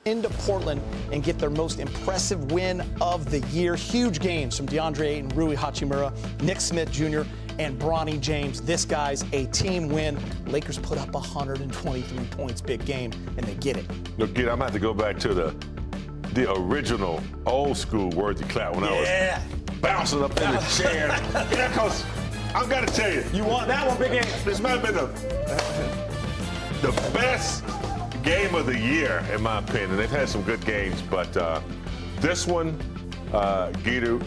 into Portland and get their most impressive win of the year. Huge games from DeAndre Ayton, Rui Hachimura, Nick Smith Jr., and Bronny James. This guy's a team win. Lakers put up 123 points, big game, and they get it. Look, I'm going to have to go back to the original old school Worthy clap when I was bouncing up in the chair. Yeah, because I've got to tell you. You want that one, big game. This might have been the best game of the year, in my opinion. They've had some good games, but this one, Guido,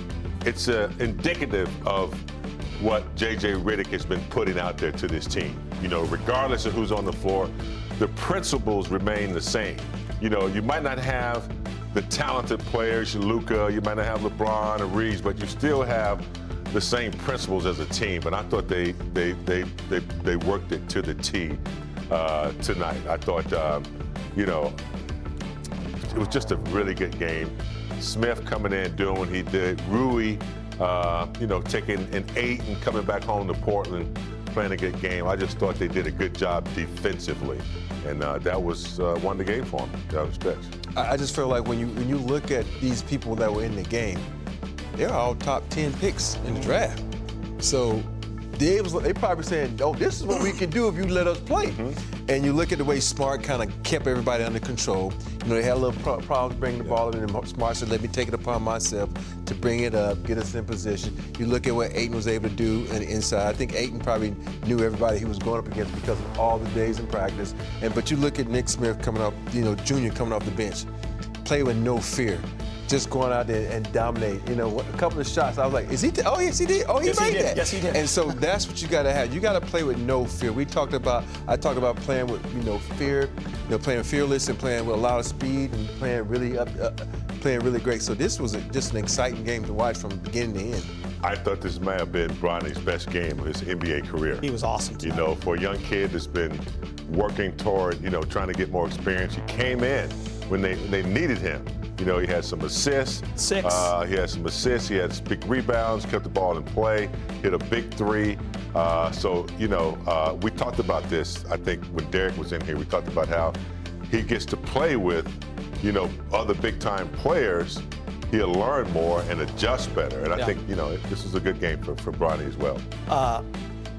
it's indicative of what Redick has been putting out there to this team. You know, regardless of who's on the floor, the principles remain the same. You know, you might not have the talented players, Luka, you might not have LeBron or Reeves, but you still have the same principles as a team. And I thought they worked it to the T tonight. I thought, you know, it was just a really good game. Smith coming in, doing what he did. Rui, you know, taking an 8 and coming back home to Portland, playing a good game. I just thought they did a good job defensively. And that was won the game for them down the stretch. I just feel like when you look at these people that were in the game, they're all top 10 picks in the draft. So they probably saying, oh, this is what we can do if you let us play. Mm-hmm. And you look at the way Smart kind of kept everybody under control. You know, they had a little problems bringing the ball in, and Smart said, let me take it upon myself to bring it up, get us in position. You look at what Ayton was able to do on the inside. I think Ayton probably knew everybody he was going up against because of all the days in practice. But you look at Nick Smith coming up, you know, Jr. coming off the bench, play with no fear. Just going out there and dominate. You know, a couple of shots, I was like, is he? Oh, yes, he did. Oh, he made that. Yes, he did. And so that's what you got to have. You got to play with no fear. I talked about playing with, you know, fear, you know, playing fearless and playing with a lot of speed and playing really playing really great. So this was just an exciting game to watch from beginning to end. I thought this may have been Bronny's best game of his NBA career. He was awesome tonight. You know, for a young kid that's been working toward, you know, trying to get more experience, he came in when they needed him. You know, he had some assists. 6. He had some assists. He had big rebounds, kept the ball in play, hit a big 3. So, you know, we talked about this, I think, when Derek was in here. We talked about how he gets to play with, you know, other big-time players. He'll learn more and adjust better. And I think, you know, this is a good game for Bronny as well.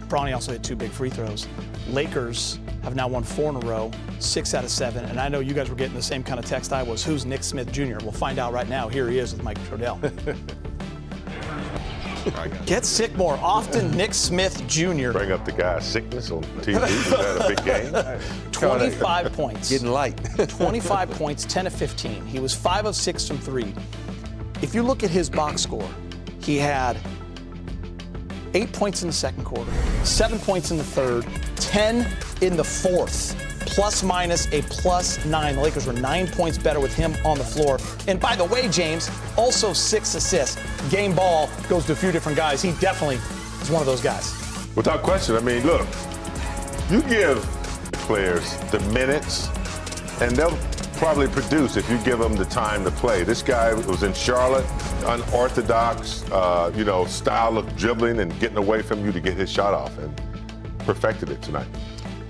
Bronny also hit 2 big free throws. Lakers have now won 4 in a row, 6 out of 7. And I know you guys were getting the same kind of text I was. Who's Nick Smith Jr.? We'll find out right now. Here he is with Mike Trudell. Get sick more often, Nick Smith Jr. Bring up the guy's sickness on TV. He's had a big game. 25 points. Getting light. 25 points, 10 of 15. He was 5 of 6 from 3. If you look at his box score, he had 8 points in the second quarter, 7 points in the third, 10 in the fourth, plus minus a +9. The Lakers were 9 points better with him on the floor. And by the way, James, also 6 assists. Game ball goes to a few different guys. He definitely is one of those guys. Without question. I mean, look, you give players the minutes, and they'll probably produce if you give them the time to play. This guy was in Charlotte, unorthodox, you know, style of dribbling and getting away from you to get his shot off, and perfected it tonight.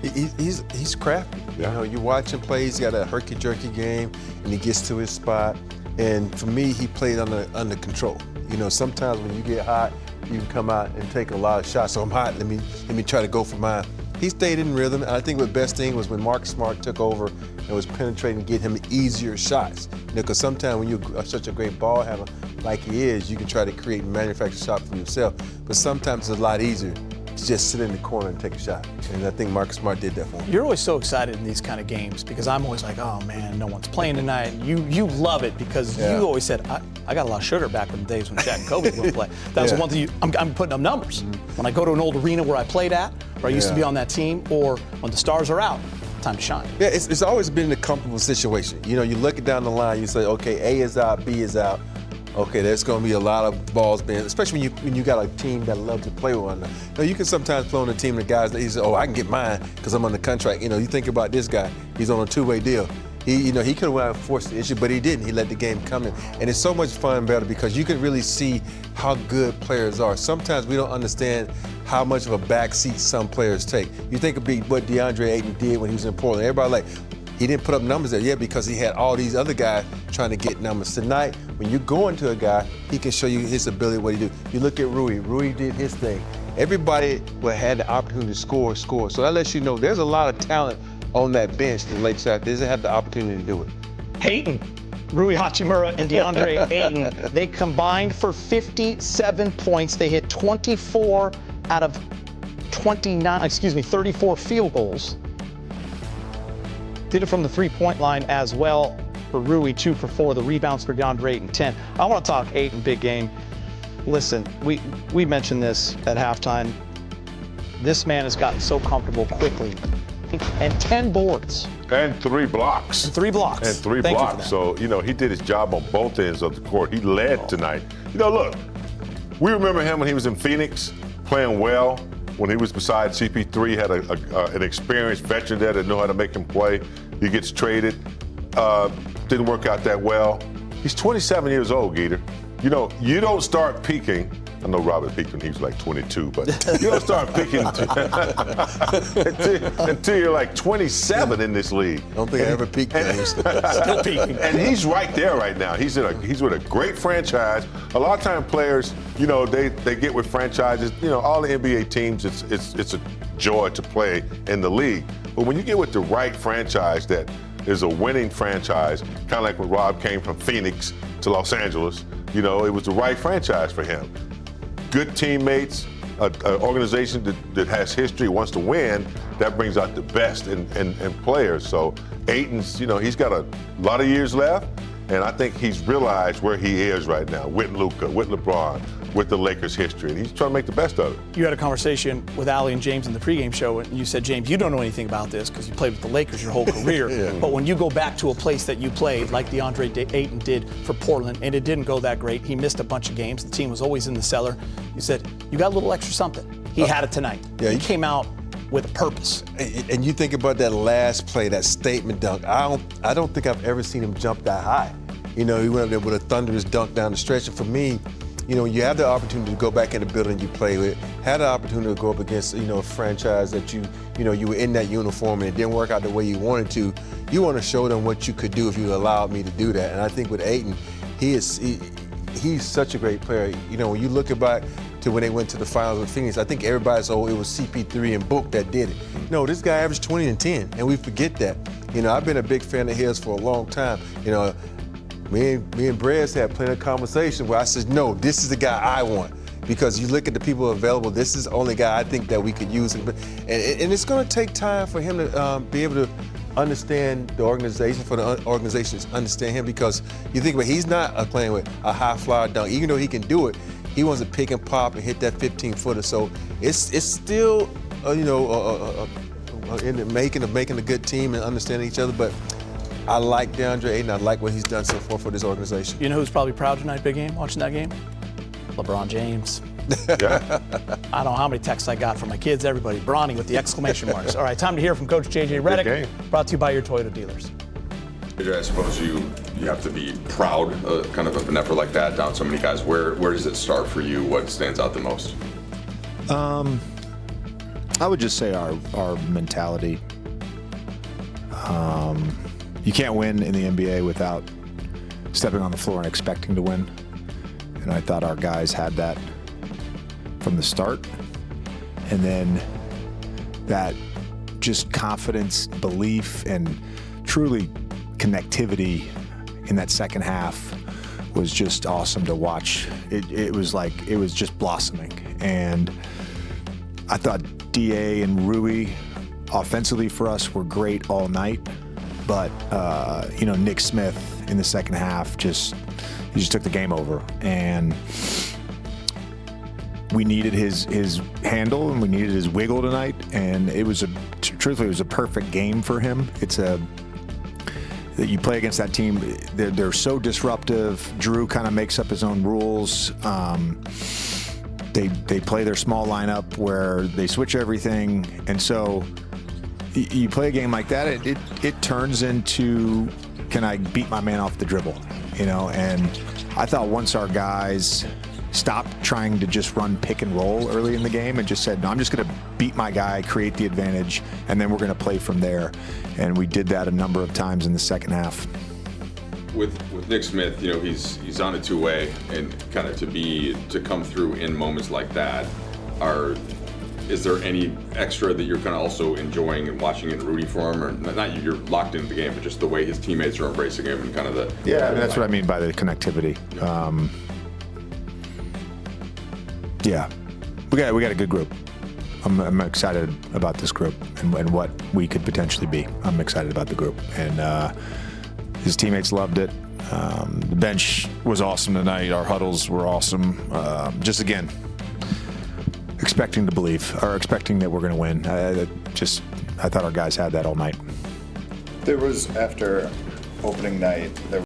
He's crafty. Yeah. You know, you watch him play. He's got a herky-jerky game, and he gets to his spot. And for me, he played under control. You know, sometimes when you get hot, you can come out and take a lot of shots. So I'm hot. Let me try to go for mine. He stayed in rhythm. I think the best thing was when Marcus Smart took over and was penetrating to get him easier shots. You know, because sometimes when you're such a great ball handler like he is, you can try to create and manufacture shots for yourself. But sometimes it's a lot easier to just sit in the corner and take a shot. And I think Marcus Smart did that for him. You're always so excited in these kind of games because I'm always like, oh man, no one's playing tonight. You love it because you always said, I got a lot of sugar back in the days when Shaq and Kobe would play. That was the one thing I'm putting up numbers. Mm-hmm. When I go to an old arena where I played at, or I used to be on that team, or when the stars are out, time to shine. Yeah, it's always been a comfortable situation. You know, you look down the line, you say, okay, A is out, B is out. Okay, there's going to be a lot of balls being, especially when you got a team that loves to play with one another. You know, you can sometimes play on a team of guys that you say, oh, I can get mine because I'm on the contract. You know, you think about this guy, he's on a 2-way deal. He could have went out and forced the issue, but he didn't. He let the game come in. And it's so much fun and better because you can really see how good players are. Sometimes we don't understand how much of a backseat some players take. You think of what DeAndre Ayton did when he was in Portland. Everybody like, he didn't put up numbers there, because he had all these other guys trying to get numbers. Tonight, when you go into a guy, he can show you his ability, what he do. You look at Rui. Rui did his thing. Everybody had the opportunity to score. So that lets you know there's a lot of talent on that bench the late side. They doesn't have the opportunity to do it. Hayden, Rui Hachimura and DeAndre Ayton, they combined for 57 points. They hit 24 out of 34 field goals. Did it from the three-point line as well for Rui, 2 for 4. The rebounds for DeAndre Ayton, 10. I want to talk Ayton big game. Listen, we mentioned this at halftime. This man has gotten so comfortable quickly. And 10 boards. And 3 blocks. And 3 blocks. And 3 Thank blocks. So, he did his job on both ends of the court. He led tonight. Look, we remember him when he was in Phoenix, playing well. When he was beside CP3, had an experienced veteran there that knew how to make him play. He gets traded. Didn't work out that well. He's 27 years old, Gator. You don't start peaking. I know Robert peaked when he was like 22, but you don't start peaking until you're like 27 in this league. I don't think I ever peaked. Still peaking. And he's right there right now. He's with a great franchise. A lot of time players, they get with franchises. All the NBA teams, it's a joy to play in the league. But when you get with the right franchise that is a winning franchise, kind of like when Rob came from Phoenix to Los Angeles, it was the right franchise for him. Good teammates, an organization that has history, wants to win, that brings out the best in players. So Ayton's, he's got a lot of years left, and I think he's realized where he is right now with Luka, with LeBron, with the Lakers' history, and he's trying to make the best of it. You had a conversation with Allie and James in the pregame show, and you said, James, you don't know anything about this because you played with the Lakers your whole career. Yeah. But when you go back to a place that you played, like DeAndre Ayton did for Portland, and it didn't go that great, he missed a bunch of games, the team was always in the cellar, you said, you got a little extra something. He had it tonight. Yeah, he came out with a purpose. And you think about that last play, that statement dunk. I don't think I've ever seen him jump that high. He went up there with a thunderous dunk down the stretch. And for me, you have the opportunity to go back in the building you play with, had the opportunity to go up against, a franchise that you were in that uniform and it didn't work out the way you wanted to. You want to show them what you could do if you allowed me to do that. And I think with Ayton, he's such a great player. When you look back to when they went to the finals with Phoenix, I think everybody's, it was CP3 and Book that did it. No, this guy averaged 20 and 10, and we forget that. I've been a big fan of his for a long time. Me and Brez had plenty of conversation where I said, no, this is the guy I want. Because you look at the people available, this is the only guy I think that we could use. And it's going to take time for him to be able to understand the organization, for the organization to understand him, because you think about he's not playing with a high flyer dunk. Even though he can do it, he wants to pick and pop and hit that 15-footer. So it's still, in the making of making a good team and understanding each other. But I like DeAndre Ayton. I like what he's done so far for this organization. You know who's probably proud tonight, big game, watching that game? LeBron James. Yeah. I don't know how many texts I got from my kids, everybody. Bronny with the exclamation marks. All right, time to hear from Coach J.J. Redick, brought to you by your Toyota dealers. I suppose you have to be proud kind of an effort like that, down so many guys. Where does it start for you? What stands out the most? I would just say our mentality. You can't win in the NBA without stepping on the floor and expecting to win. And I thought our guys had that from the start. And then that just confidence, belief, and truly connectivity in that second half was just awesome to watch. It was just blossoming. And I thought DA and Rui offensively for us were great all night. But, Nick Smith in the second half he just took the game over. And we needed his handle and we needed his wiggle tonight. And truthfully, it was a perfect game for him. That you play against that team, they're so disruptive. Drew kind of makes up his own rules. They play their small lineup where they switch everything. And so you play a game like that, it turns into, can I beat my man off the dribble? And I thought once our guys stopped trying to just run pick and roll early in the game and just said, no, I'm just going to beat my guy, create the advantage, and then we're going to play from there. And we did that a number of times in the second half. With Nick Smith, you know, he's on a two-way, and kind of to come through in moments like that, is there any extra that you're kind of also enjoying and watching and rooting for him, or not you're locked into the game, but just the way his teammates are embracing him and kind of the that's what I mean by the connectivity. We got a good group. I'm excited about this group and what we could potentially be. I'm excited about the group, and his teammates loved it. The bench was awesome tonight. Our huddles were awesome. Just again, expecting to believe, or expecting that we're going to win. I thought our guys had that all night. There was, after opening night, there